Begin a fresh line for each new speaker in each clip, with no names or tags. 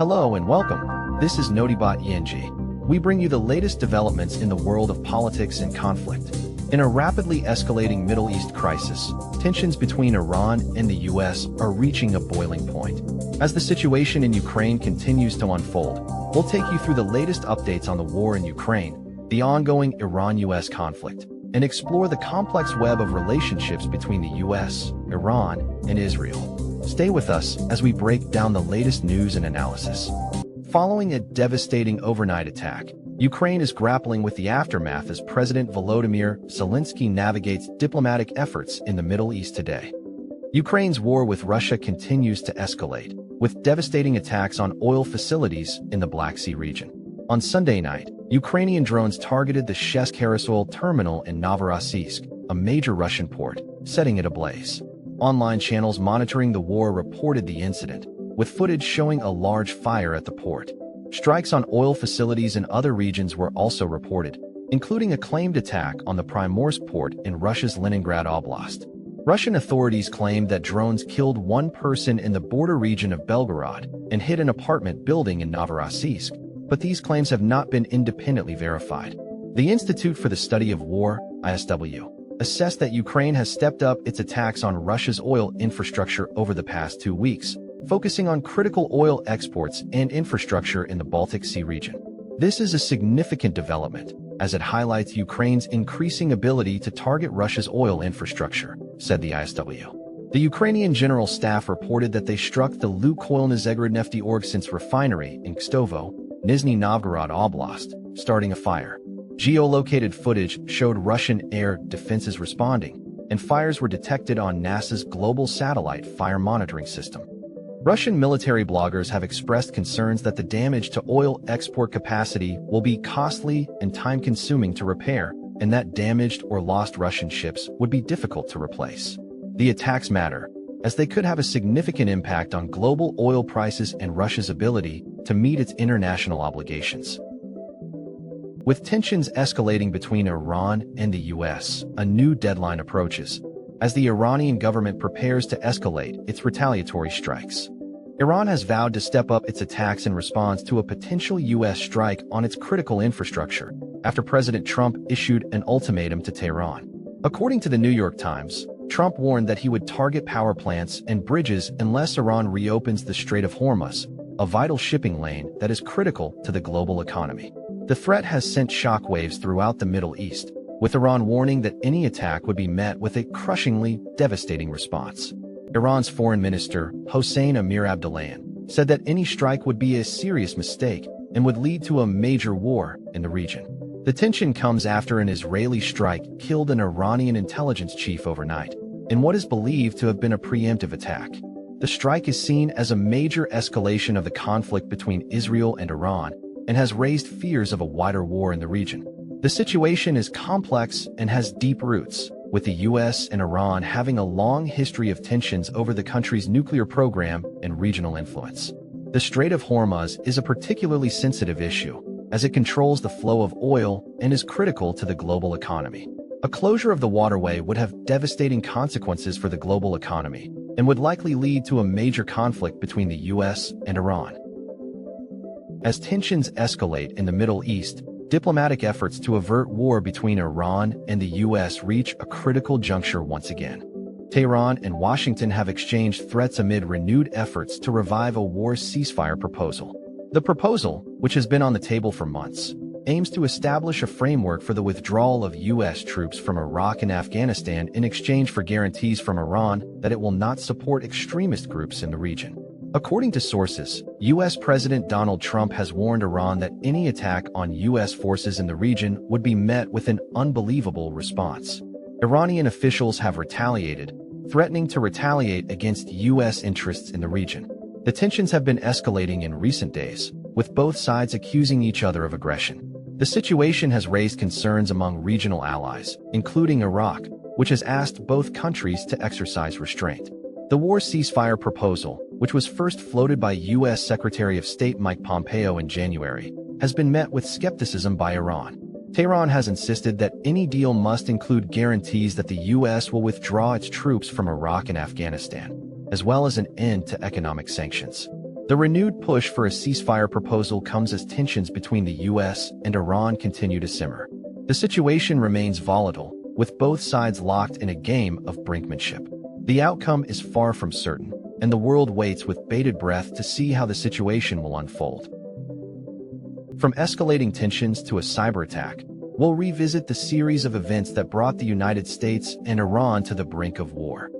Hello and welcome. This is Notibot ENG. We bring you the latest developments in the world of politics and conflict. In a rapidly escalating Middle East crisis, tensions between Iran and the US are reaching a boiling point. As the situation in Ukraine continues to unfold, we'll take you through the latest updates on the war in Ukraine, the ongoing Iran-US conflict, and explore the complex web of relationships between the US, Iran, and Israel. Stay with us as we break down the latest news and analysis. Following a devastating overnight attack, Ukraine is grappling with the aftermath as President Volodymyr Zelenskyy navigates diplomatic efforts in the Middle East today. Ukraine's war with Russia continues to escalate, with devastating attacks on oil facilities in the Black Sea region. On Sunday night, Ukrainian drones targeted the ceasefi oil terminal in Novorossiysk, a major Russian port, setting it ablaze. Online channels monitoring the war reported the incident, with footage showing a large fire at the port. Strikes on oil facilities in other regions were also reported, including a claimed attack on the Primorsk port in Russia's Leningrad Oblast. Russian authorities claimed that drones killed one person in the border region of Belgorod and hit an apartment building in Novorossiysk, but these claims have not been independently verified. The Institute for the Study of War, ISW, assessed that Ukraine has stepped up its attacks on Russia's oil infrastructure over the past 2 weeks, focusing on critical oil exports and infrastructure in the Baltic Sea region. This is a significant development, as it highlights Ukraine's increasing ability to target Russia's oil infrastructure, said the ISW. The Ukrainian General Staff reported that they struck the Lukoil Nefteorgsinsk refinery in Kstovo, Nizhny Novgorod Oblast, starting a fire. Geolocated footage showed Russian air defenses responding, and fires were detected on NASA's global satellite fire monitoring system. Russian military bloggers have expressed concerns that the damage to oil export capacity will be costly and time-consuming to repair, and that damaged or lost Russian ships would be difficult to replace. The attacks matter, as they could have a significant impact on global oil prices and Russia's ability to meet its international obligations. With tensions escalating between Iran and the US, a new deadline approaches, as the Iranian government prepares to escalate its retaliatory strikes. Iran has vowed to step up its attacks in response to a potential US strike on its critical infrastructure, after President Trump issued an ultimatum to Tehran. According to the New York Times, Trump warned that he would target power plants and bridges unless Iran reopens the Strait of Hormuz, a vital shipping lane that is critical to the global economy. The threat has sent shockwaves throughout the Middle East, with Iran warning that any attack would be met with a crushingly devastating response. Iran's foreign minister, Hossein Amir-Abdollahian, said that any strike would be a serious mistake and would lead to a major war in the region. The tension comes after an Israeli strike killed an Iranian intelligence chief overnight, in what is believed to have been a preemptive attack. The strike is seen as a major escalation of the conflict between Israel and Iran and has raised fears of a wider war in the region. The situation is complex and has deep roots, with the US and Iran having a long history of tensions over the country's nuclear program and regional influence. The Strait of Hormuz is a particularly sensitive issue, as it controls the flow of oil and is critical to the global economy. A closure of the waterway would have devastating consequences for the global economy and would likely lead to a major conflict between the US and Iran. As tensions escalate in the Middle East, diplomatic efforts to avert war between Iran and the US reach a critical juncture once again. Tehran and Washington have exchanged threats amid renewed efforts to revive a war ceasefire proposal. The proposal, which has been on the table for months, aims to establish a framework for the withdrawal of US troops from Iraq and Afghanistan in exchange for guarantees from Iran that it will not support extremist groups in the region. According to sources, US President Donald Trump has warned Iran that any attack on US forces in the region would be met with an unbelievable response. Iranian officials have retaliated, threatening to retaliate against US interests in the region. The tensions have been escalating in recent days, with both sides accusing each other of aggression. The situation has raised concerns among regional allies, including Iraq, which has asked both countries to exercise restraint. The war ceasefire proposal, which was first floated by U.S. Secretary of State Mike Pompeo in January, has been met with skepticism by Iran. Tehran has insisted that any deal must include guarantees that the U.S. will withdraw its troops from Iraq and Afghanistan, as well as an end to economic sanctions. The renewed push for a ceasefire proposal comes as tensions between the US and Iran continue to simmer. The situation remains volatile, with both sides locked in a game of brinkmanship. The outcome is far from certain, and the world waits with bated breath to see how the situation will unfold. From escalating tensions to a cyber attack, we'll revisit the series of events that brought the United States and Iran to the brink of war.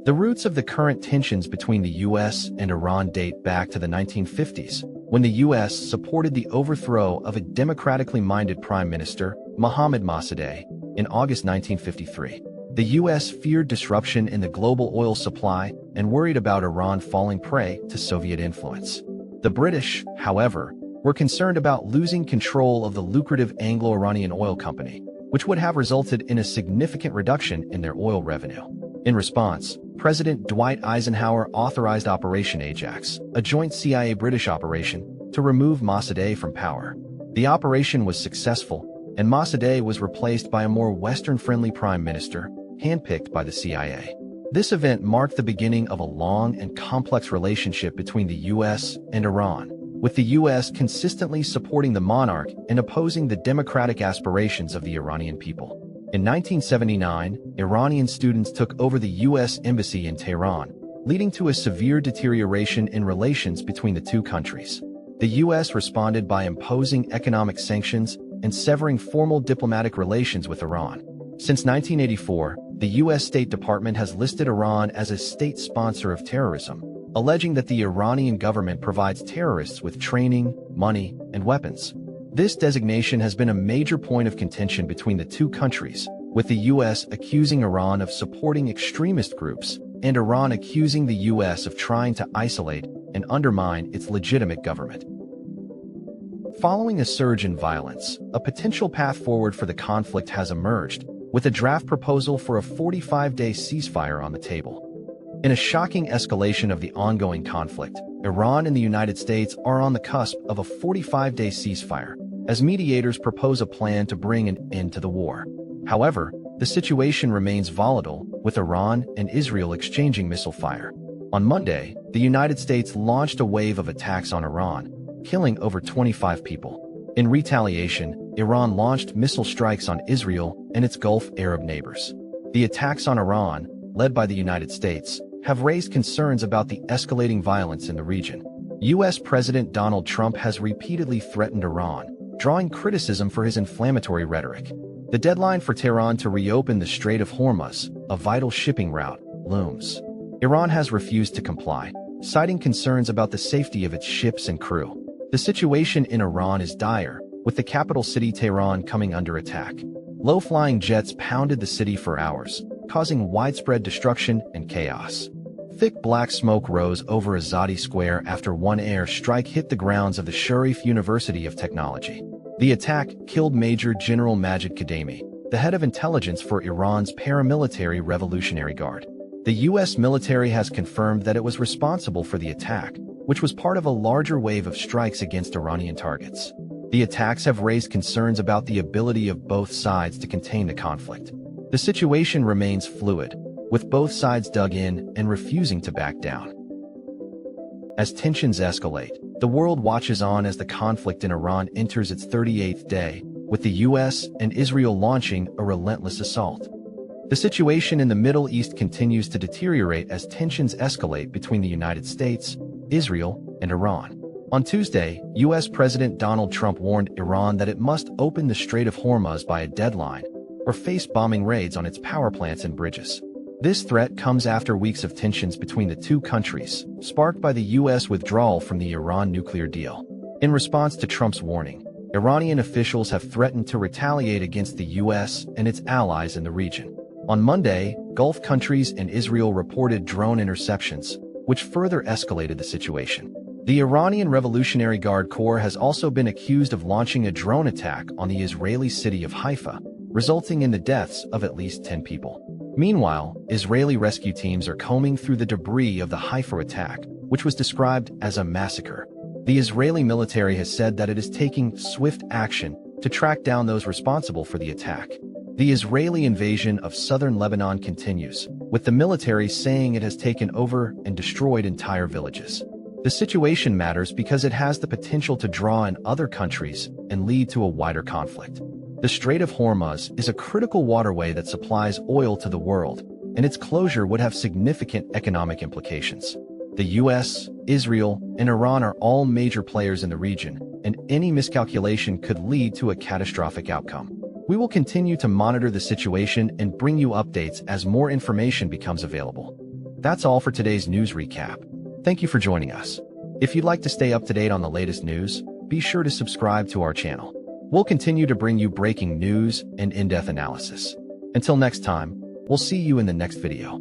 The roots of the current tensions between the US and Iran date back to the 1950s, when the US supported the overthrow of a democratically minded Prime Minister, Mohammad Mossadegh, in August 1953. The US feared disruption in the global oil supply and worried about Iran falling prey to Soviet influence. The British, however, were concerned about losing control of the lucrative Anglo-Iranian oil company, which would have resulted in a significant reduction in their oil revenue. In response, President Dwight Eisenhower authorized Operation Ajax, a joint CIA-British operation, to remove Mossadegh from power. The operation was successful, and Mossadegh was replaced by a more Western-friendly prime minister, handpicked by the CIA. This event marked the beginning of a long and complex relationship between the US and Iran, with the US consistently supporting the monarch and opposing the democratic aspirations of the Iranian people. In 1979, Iranian students took over the US embassy in Tehran, leading to a severe deterioration in relations between the two countries. The US responded by imposing economic sanctions and severing formal diplomatic relations with Iran. Since 1984, the US State Department has listed Iran as a state sponsor of terrorism, alleging that the Iranian government provides terrorists with training, money, and weapons. This designation has been a major point of contention between the two countries, with the US accusing Iran of supporting extremist groups and Iran accusing the US of trying to isolate and undermine its legitimate government. Following a surge in violence, a potential path forward for the conflict has emerged, with a draft proposal for a 45-day ceasefire on the table. In a shocking escalation of the ongoing conflict, Iran and the United States are on the cusp of a 45-day ceasefire, as mediators propose a plan to bring an end to the war. However, the situation remains volatile, with Iran and Israel exchanging missile fire. On Monday, the United States launched a wave of attacks on Iran, killing over 25 people. In retaliation, Iran launched missile strikes on Israel and its Gulf Arab neighbors. The attacks on Iran, led by the United States, have raised concerns about the escalating violence in the region. US President Donald Trump has repeatedly threatened Iran, drawing criticism for his inflammatory rhetoric. The deadline for Tehran to reopen the Strait of Hormuz, a vital shipping route, looms. Iran has refused to comply, citing concerns about the safety of its ships and crew. The situation in Iran is dire, with the capital city Tehran coming under attack. Low-flying jets pounded the city for hours, causing widespread destruction and chaos. Thick black smoke rose over Azadi Square after one air strike hit the grounds of the Sharif University of Technology. The attack killed Major General Majid Kademi, the head of intelligence for Iran's paramilitary Revolutionary Guard. The U.S. military has confirmed that it was responsible for the attack, which was part of a larger wave of strikes against Iranian targets. The attacks have raised concerns about the ability of both sides to contain the conflict. The situation remains fluid, with both sides dug in and refusing to back down. As tensions escalate, the world watches on as the conflict in Iran enters its 38th day, with the US and Israel launching a relentless assault. The situation in the Middle East continues to deteriorate as tensions escalate between the United States, Israel, and Iran. On Tuesday, US President Donald Trump warned Iran that it must open the Strait of Hormuz by a deadline or face bombing raids on its power plants and bridges. This threat comes after weeks of tensions between the two countries, sparked by the U.S. withdrawal from the Iran nuclear deal. In response to Trump's warning, Iranian officials have threatened to retaliate against the U.S. and its allies in the region. On Monday, Gulf countries and Israel reported drone interceptions, which further escalated the situation. The Iranian Revolutionary Guard Corps has also been accused of launching a drone attack on the Israeli city of Haifa, resulting in the deaths of at least 10 people. Meanwhile, Israeli rescue teams are combing through the debris of the Haifa attack, which was described as a massacre. The Israeli military has said that it is taking swift action to track down those responsible for the attack. The Israeli invasion of southern Lebanon continues, with the military saying it has taken over and destroyed entire villages. The situation matters because it has the potential to draw in other countries and lead to a wider conflict. The Strait of Hormuz is a critical waterway that supplies oil to the world, and its closure would have significant economic implications. The US, Israel, and Iran are all major players in the region, and any miscalculation could lead to a catastrophic outcome. We will continue to monitor the situation and bring you updates as more information becomes available. That's all for today's news recap. Thank you for joining us. If you'd like to stay up to date on the latest news, be sure to subscribe to our channel. We'll continue to bring you breaking news and in-depth analysis. Until next time, we'll see you in the next video.